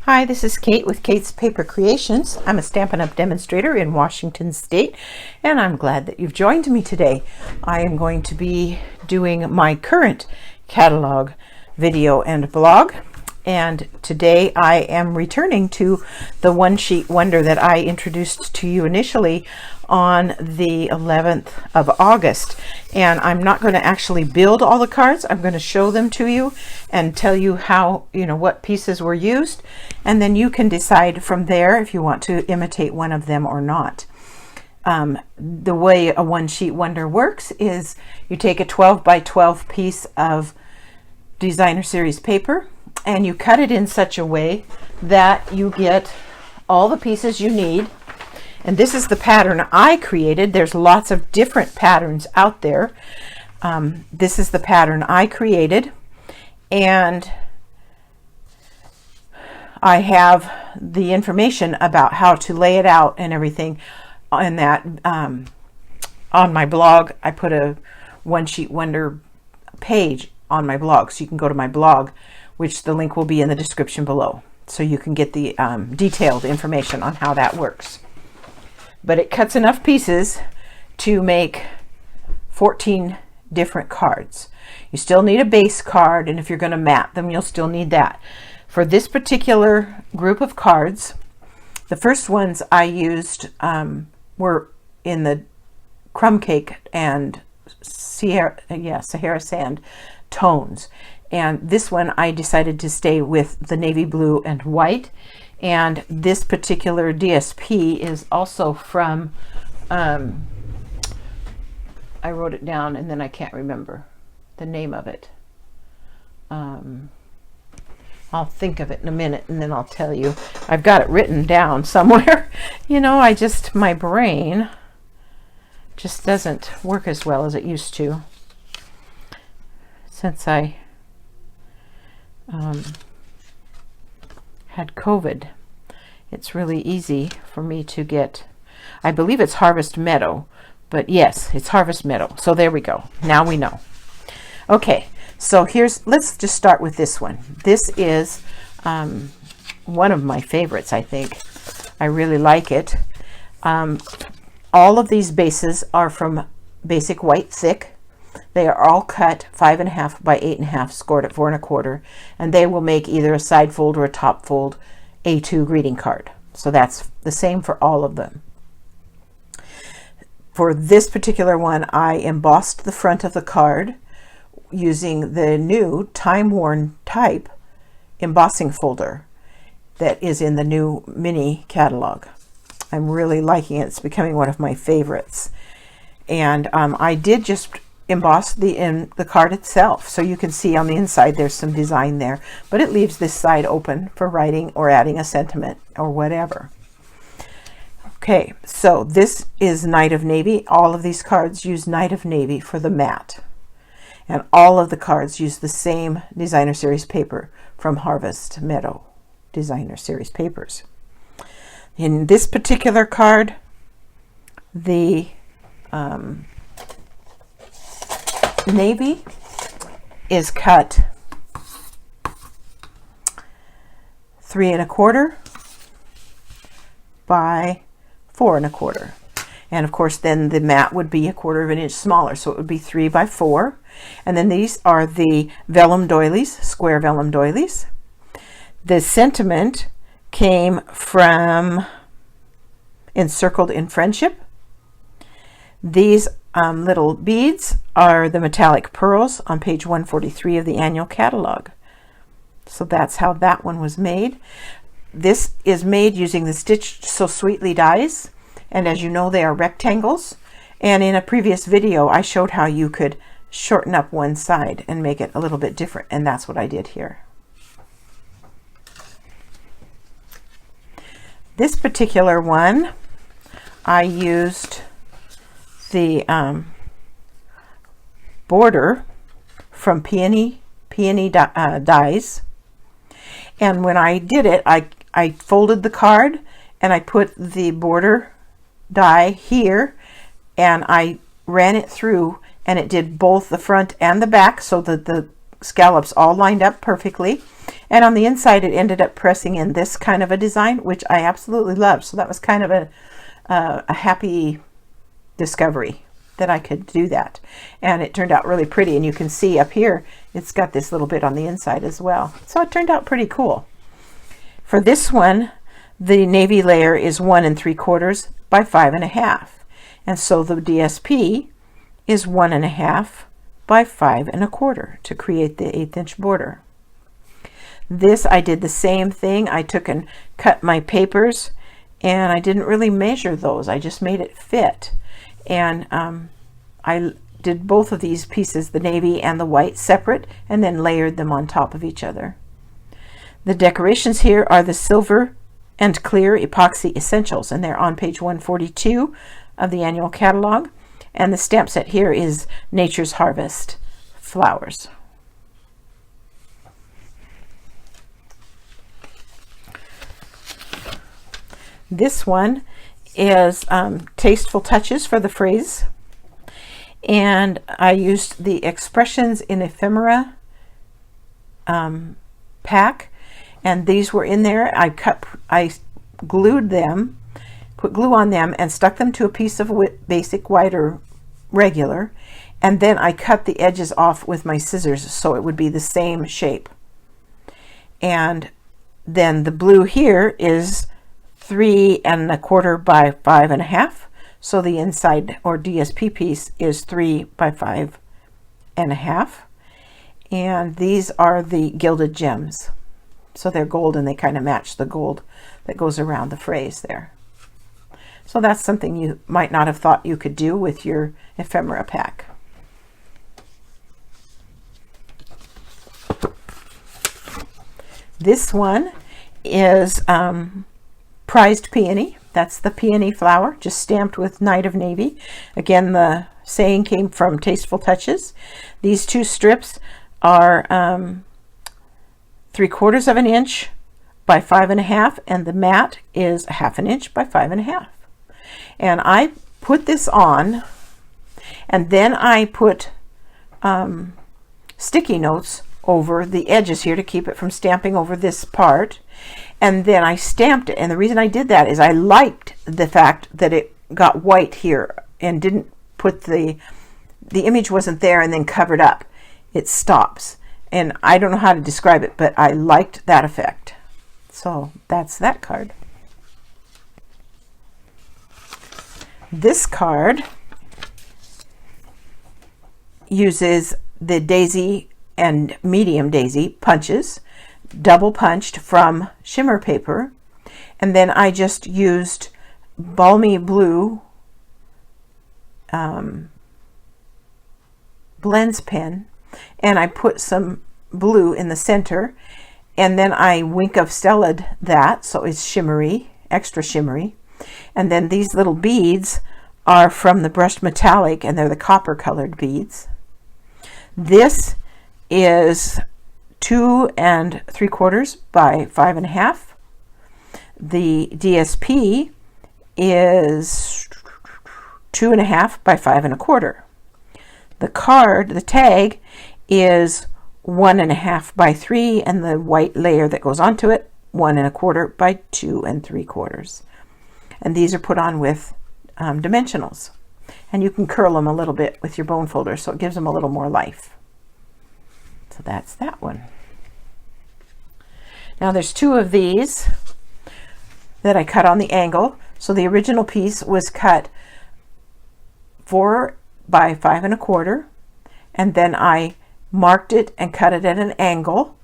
Hi, this is Kate with Kate's Paper Creations. I'm a Stampin' Up! Demonstrator in Washington State, and I'm glad that you've joined me today. I am going to be doing my current catalog video and blog, and today I am returning to the One Sheet Wonder that I introduced to you initially on the 11th of August. And I'm not going to actually build all the cards. I'm going to show them to you and tell you how, what pieces were used, and then you can decide from there if you want to imitate one of them or not. The way a One Sheet Wonder works is you take a 12 by 12 piece of designer series paper and you cut it in such a way that you get all the pieces you need. And this is the pattern I created. There's lots of different patterns out there. This is the pattern I created, and I have the information about how to lay it out and everything on that on my blog. I put a One Sheet Wonder page on my blog, so you can go to my blog, which the link will be in the description below, so you can get the detailed information on how that works. But it cuts enough pieces to make 14 different cards. You still need a base card, and if you're going to mat them, you'll still need that. For this particular group of cards, the first ones I used were in the Crumb Cake and Sahara Sand tones. And this one I decided to stay with the navy blue and white. And this particular DSP is also from, I wrote it down and then I can't remember the name of it. I'll think of it in a minute and then I'll tell you. I've got it written down somewhere. My brain just doesn't work as well as it used to since I had COVID. It's really easy for me to get, I believe it's Harvest Meadow, but yes, it's Harvest Meadow. So there we go. Now we know. Okay, so let's just start with this one. This is one of my favorites, I think. I really like it. All of these bases are from Basic White Thick. They are all cut 5.5 by 8.5, scored at 4 1/4, and they will make either a side fold or a top fold A2 greeting card. So that's the same for all of them. For this particular one, I embossed the front of the card using the new time-worn type embossing folder that is in the new mini catalog. I'm really liking it. It's becoming one of my favorites. And I did just emboss the card itself, so you can see on the inside there's some design there, but it leaves this side open for writing or adding a sentiment or whatever. Okay, so this is Night of Navy. All of these cards use Night of Navy for the mat, and all of the cards use the same designer series paper from Harvest Meadow designer series papers. In this particular card, the navy is cut 3 1/4 by 4 1/4, and of course then the mat would be 1/4 of an inch smaller, so it would be 3 by 4. And then these are the vellum doilies, square vellum doilies. The sentiment came from Encircled in Friendship. These little beads are the metallic pearls on page 143 of the annual catalog. So that's how that one was made. This is made using the Stitched So Sweetly dies, and as you know, they are rectangles. And in a previous video, I showed how you could shorten up one side and make it a little bit different, and that's what I did here. This particular one, I used the border from Peony Dies, and when I did it, I folded the card and I put the border die here and I ran it through, and it did both the front and the back so that the scallops all lined up perfectly. And on the inside, it ended up pressing in this kind of a design, which I absolutely love. So that was kind of a happy discovery that I could do that. And it turned out really pretty. And you can see up here, it's got this little bit on the inside as well. So it turned out pretty cool. For this one, the navy layer is 1 3/4 by 5 1/2. And so the DSP is 1 1/2 by 5 1/4 to create the 1/8 inch border. This, I did the same thing. I took and cut my papers, and I didn't really measure those. I just made it fit. And I did both of these pieces, the navy and the white, separate, and then layered them on top of each other. The decorations here are the silver and clear epoxy essentials, and they're on page 142 of the annual catalog. And the stamp set here is Nature's Harvest flowers. This one is Tasteful Touches for the phrase, and I used the Expressions in Ephemera pack, and these were in there. I glued them, put glue on them, and stuck them to a piece of basic white or regular, and then I cut the edges off with my scissors so it would be the same shape. And then the blue here is 3 1/4 by 5 1/2, so the inside or DSP piece is 3 by 5 1/2. And these are the gilded gems, so they're gold and they kind of match the gold that goes around the phrase there. So that's something you might not have thought you could do with your ephemera pack. This one is Prized Peony. That's the peony flower, just stamped with Knight of Navy. Again, the saying came from Tasteful Touches. These two strips are 3/4 of an inch by 5 1/2, and the mat is 1/2 inch by 5 1/2. And I put this on, and then I put sticky notes over the edges here to keep it from stamping over this part. And then I stamped it, and the reason I did that is I liked the fact that it got white here and didn't put the image wasn't there and then covered up. It stops, and I don't know how to describe it, but I liked that effect. So that's that card. This card uses the daisy and medium daisy punches, double punched from shimmer paper, and then I just used Balmy Blue blends pen, and I put some blue in the center, and then I Wink of Stella'd that, so it's shimmery, extra shimmery. And then these little beads are from the Brushed Metallic, and they're the copper colored beads. This is 2 3/4 by 5 1/2. The DSP is 2 1/2 by 5 1/4. The card, the tag, is 1 1/2 by 3, and the white layer that goes onto it, 1 1/4 by 2 3/4. And these are put on with dimensionals, and you can curl them a little bit with your bone folder, so it gives them a little more life. So that's that one. Now there's 2 of these that I cut on the angle. So the original piece was cut 4 by 5 1/4, and then I marked it and cut it at an angle.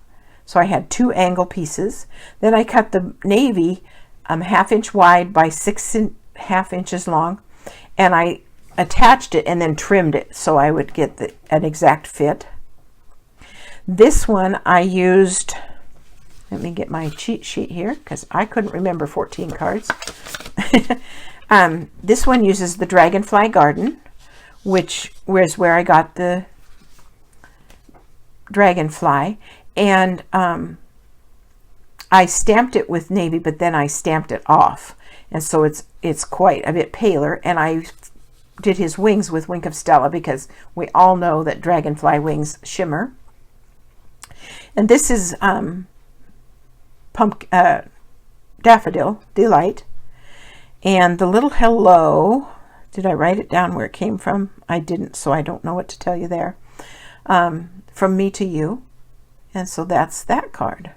So I had 2 angle pieces. Then I cut the navy 1/2 inch wide by 6 1/2 inches long, and I attached it and then trimmed it so I would get an exact fit. This one I used, let me get my cheat sheet here because I couldn't remember 14 cards. This one uses the Dragonfly Garden, which was where I got the dragonfly, and I stamped it with navy, but then I stamped it off, and so it's quite a bit paler. And I did his wings with Wink of Stella because we all know that dragonfly wings shimmer. And this is Daffodil Delight. And the little hello, did I write it down where it came from? I didn't, so I don't know what to tell you there. From me to you. And so that's that card.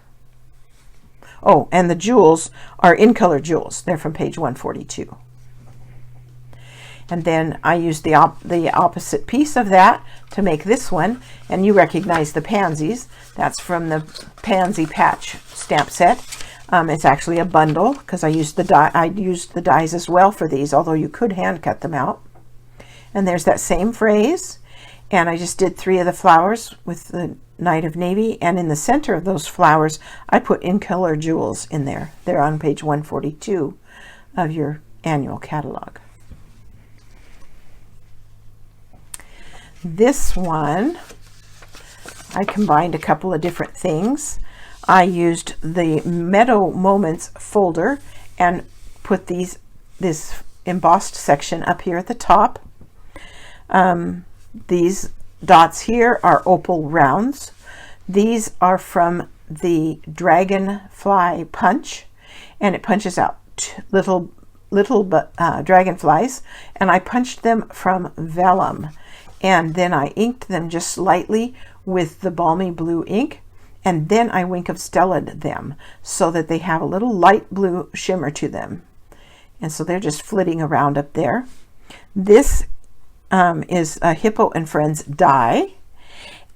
Oh, and the jewels are in color jewels. They're from page 142. And then I used the opposite piece of that to make this one. And you recognize the pansies. That's from the Pansy Patch stamp set. It's actually a bundle because I used the dies as well for these, although you could hand cut them out. And there's that same phrase. And I just did 3 of the flowers with the Night of Navy. And in the center of those flowers, I put in color jewels in there. They're on page 142 of your annual catalog. This one, I combined a couple of different things. I used the Meadow Moments folder and put this embossed section up here at the top. These dots here are opal rounds. These are from the Dragonfly Punch, and it punches out little dragonflies, and I punched them from vellum, and then I inked them just slightly with the Balmy Blue ink, and then I Wink of Stella'd them so that they have a little light blue shimmer to them. And so they're just flitting around up there. This is a Hippo and Friends die,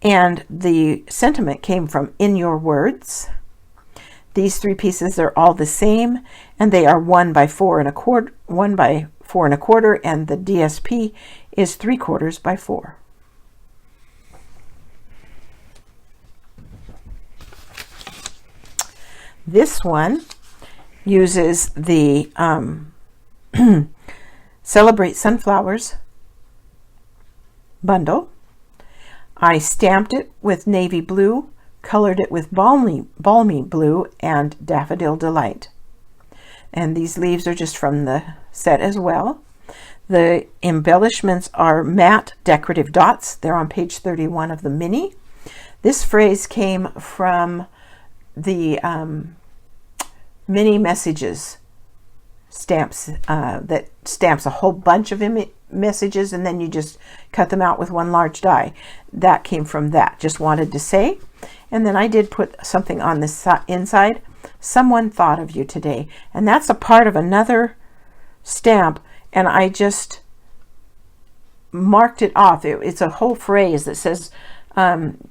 and the sentiment came from In Your Words. These 3 pieces are all the same, and they are 1 by 4 1/4, and the DSP is 3/4 by 4. This one uses the Celebrate Sunflowers bundle. I stamped it with navy blue, colored it with balmy blue and Daffodil Delight. And these leaves are just from the set as well. The embellishments are matte decorative dots. They're on page 31 of the mini. This phrase came from the mini messages stamps that stamps a whole bunch of messages, and then you just cut them out with one large die. That came from that. Just wanted to say. And then I did put something on this inside. Someone thought of you today. And that's a part of another stamp, and I just marked it off. It's a whole phrase that says,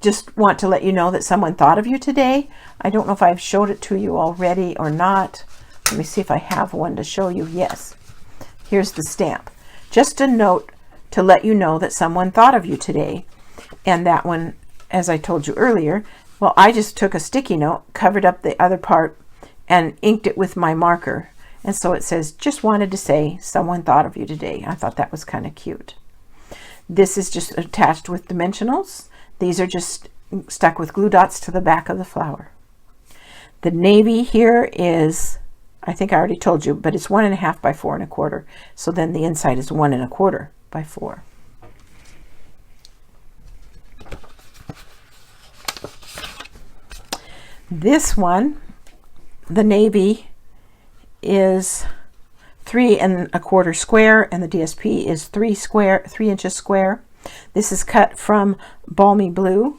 just want to let you know that someone thought of you today. I don't know if I've showed it to you already or not. Let me see if I have one to show you. Yes. Here's the stamp. Just a note to let you know that someone thought of you today. And that one, as I told you earlier, well, I just took a sticky note, covered up the other part, and inked it with my marker. And so it says, just wanted to say someone thought of you today. I thought that was kind of cute. This is just attached with dimensionals. These are just stuck with glue dots to the back of the flower. The navy here is, I think I already told you, but it's 1.5 by 4 1/4. So then the inside is 1 1/4 by 4. This one, the navy, is 3 1/4 square, and the DSP is 3 inches square. This is cut from Balmy Blue,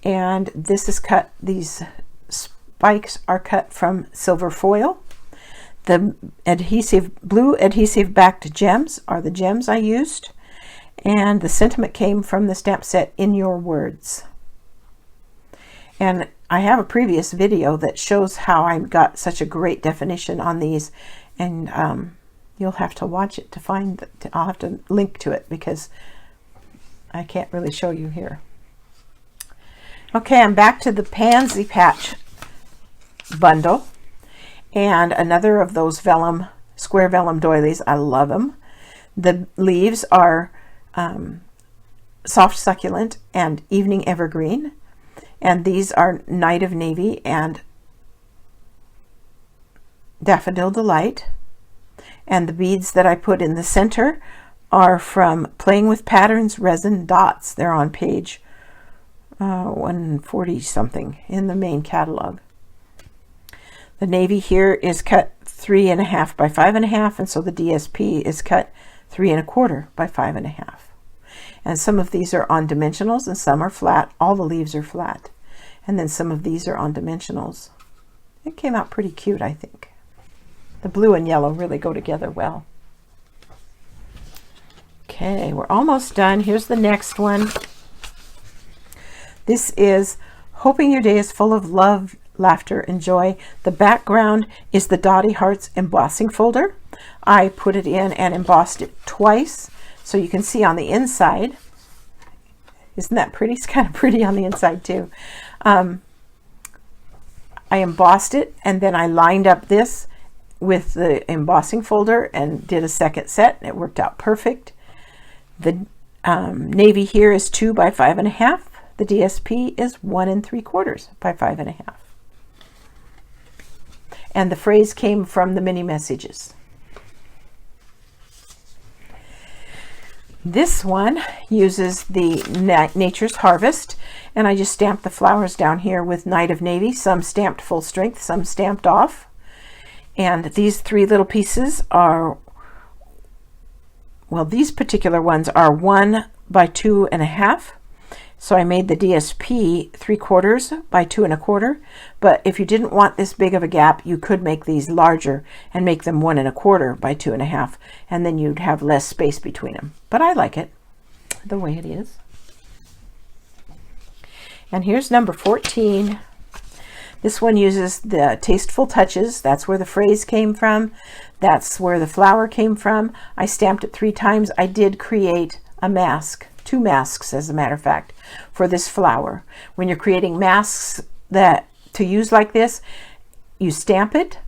and this is cut, these spikes are cut from silver foil. The blue adhesive backed gems are the gems I used, and the sentiment came from the stamp set In Your Words. And I have a previous video that shows how I got such a great definition on these, and you'll have to watch it to find that. I'll have to link to it because I can't really show you here. Okay, I'm back to the Pansy Patch bundle, and another of those vellum, square vellum doilies. I love them. The leaves are Soft Succulent and Evening Evergreen, and these are Night of Navy and Daffodil Delight. And the beads that I put in the center are from Playing with Patterns Resin Dots. They're on page 140 something in the main catalog. The navy here is cut 3.5 by 5.5, and so the DSP is cut 3.25 by 5.5. And some of these are on dimensionals and some are flat. All the leaves are flat. And then some of these are on dimensionals. It came out pretty cute, I think. The blue and yellow really go together well. Okay, we're almost done. Here's the next one. This is Hoping Your Day is Full of Love, Laughter, and Joy. The background is the Dottie Hearts embossing folder. I put it in and embossed it twice, so you can see on the inside. Isn't that pretty? It's kind of pretty on the inside too. I embossed it, and then I lined up this with the embossing folder and did a second set. It worked out perfect. The navy here is 2 by 5.5. The DSP is 1 3/4 by 5.5. And the phrase came from the mini messages. This one uses the Nature's Harvest, and I just stamped the flowers down here with Night of Navy, some stamped full strength, some stamped off. And these 3 little pieces are, well, these particular ones are 1 by 2.5. So I made the DSP 3/4 by 2.25. But if you didn't want this big of a gap, you could make these larger and make them 1.25 by 2.5, and then you'd have less space between them. But I like it the way it is. And here's number 14. This one uses the Tasteful Touches. That's where the phrase came from. That's where the flower came from. I stamped it 3 times. I did create a mask, 2 masks as a matter of fact, for this flower. When you're creating masks that to use like this, you stamp it,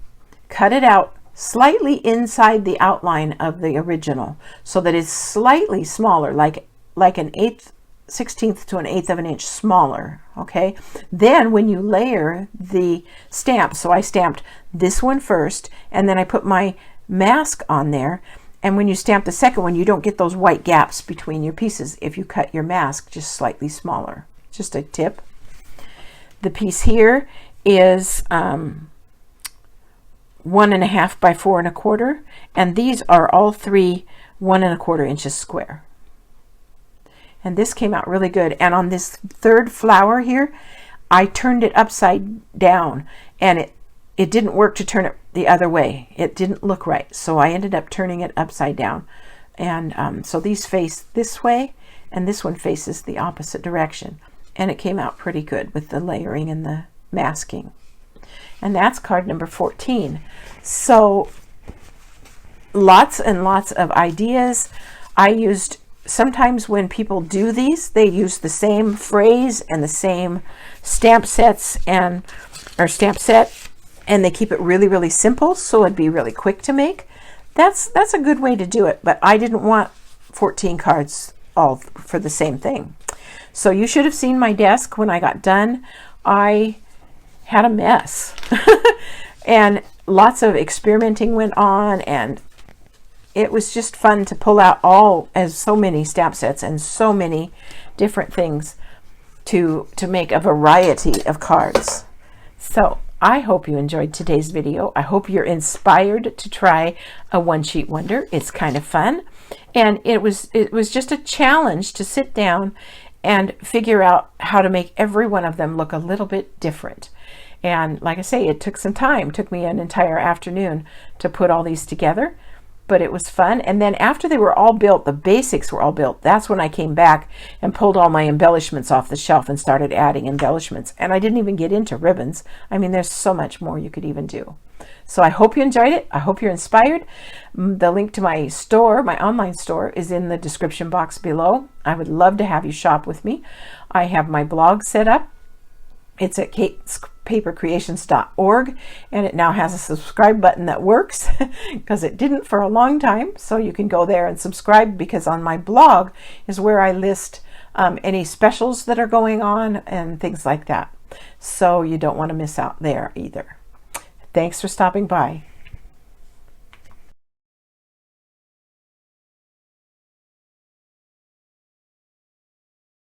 cut it out slightly inside the outline of the original so that it's slightly smaller, like an 1/16 to an 1/8 of an inch smaller. Okay, then when you layer the stamp, so I stamped this one first and then I put my mask on there, and when you stamp the second one, you don't get those white gaps between your pieces if you cut your mask just slightly smaller. Just a tip. The piece here is 1.5 by 4.25, and these are all 3 1.25 inches square. And this came out really good. And on this 3rd flower here, I turned it upside down, and it didn't work to turn it the other way. It didn't look right, so I ended up turning it upside down. And so these face this way, and this one faces the opposite direction. And it came out pretty good with the layering and the masking. And that's card number 14. So lots and lots of ideas. I used, sometimes when people do these, they use the same phrase and the same stamp sets or stamp set, and they keep it really, really simple, so it'd be really quick to make. That's a good way to do it, but I didn't want 14 cards all for the same thing. So you should have seen my desk when I got done. I had a mess and lots of experimenting went on, and it was just fun to pull out so many stamp sets and so many different things to make a variety of cards. So I hope you enjoyed today's video. I hope you're inspired to try a One Sheet Wonder. It's kind of fun, and it was just a challenge to sit down and figure out how to make every one of them look a little bit different. And like I say, it took some time. It took me an entire afternoon to put all these together, but it was fun. And then after they were all built, the basics were all built, that's when I came back and pulled all my embellishments off the shelf and started adding embellishments. And I didn't even get into ribbons. I mean, there's so much more you could even do. So I hope you enjoyed it. I hope you're inspired. The link to my store, my online store, is in the description box below. I would love to have you shop with me. I have my blog set up. It's at katespapercreations.org, and it now has a subscribe button that works because it didn't for a long time. So you can go there and subscribe, because on my blog is where I list any specials that are going on and things like that. So you don't want to miss out there either. Thanks for stopping by.